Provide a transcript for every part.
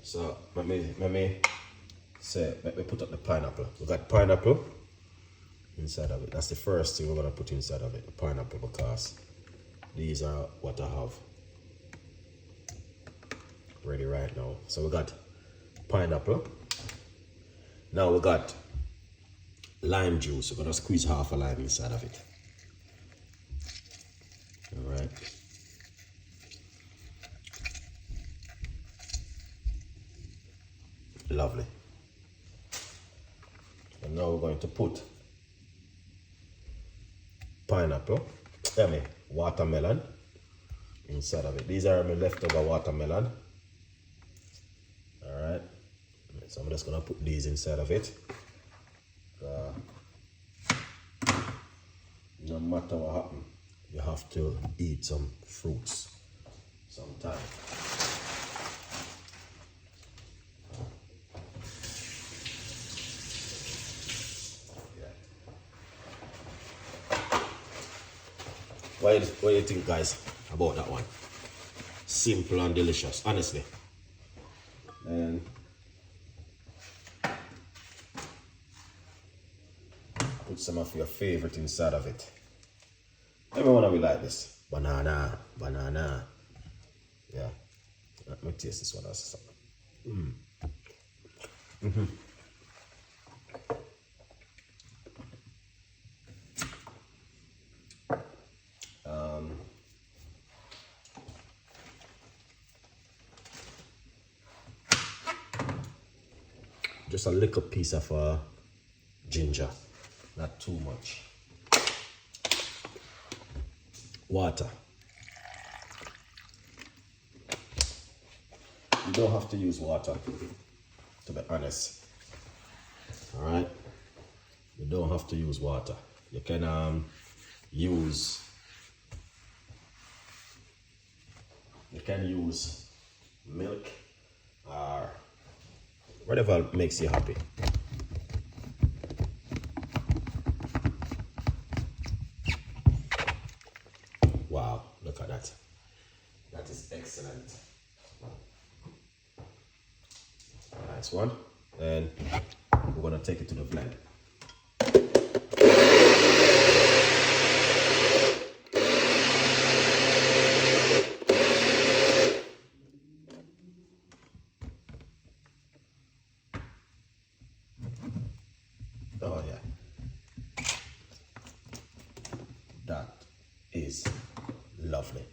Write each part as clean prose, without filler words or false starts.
So let me put up the pineapple. We got pineapple inside of it. That's the first thing we're gonna put inside of it, the pineapple, because these are what I have ready right now. So we got pineapple. Now we got lime juice. We're gonna squeeze half a lime inside of it. All right. Lovely. And now we're going to put pineapple, watermelon inside of it. These are my leftover watermelon. All right. So I'm just gonna put these inside of it. No matter what happens, you have to eat some fruits sometime. What do you think, guys, about that one? Simple and delicious, honestly. And put some of your favorite inside of it. Everyone will like this. Banana. Yeah. Let me taste this one as just a little piece of ginger, not too much. Water. You don't have to use water, to be honest. All right, you don't have to use water. You can use milk or whatever makes you happy. Wow, look at that. That is excellent. Nice one. And we're gonna take it to the blend. Oh yeah. That is lovely.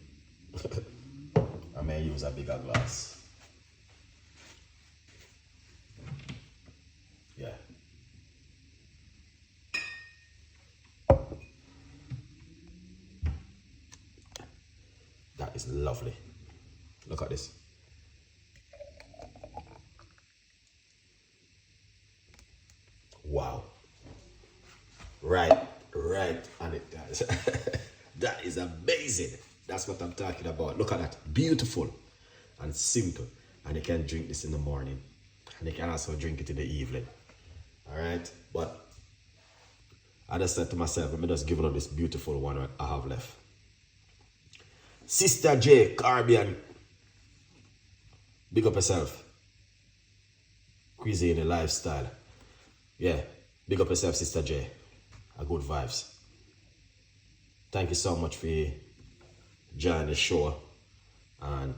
I may use a bigger glass. Yeah. That is lovely. Look at this. Wow. Right on it, guys. That is amazing. That's what I'm talking about. Look at that. Beautiful and simple. And you can drink this in the morning. And you can also drink it in the evening. Alright? But I just said to myself, let me just give it this beautiful one I have left. Sister J, Caribbean. Big up yourself. Cuisine and lifestyle. Yeah. Big up yourself, Sister J. A good vibes. Thank you so much for joining the show. And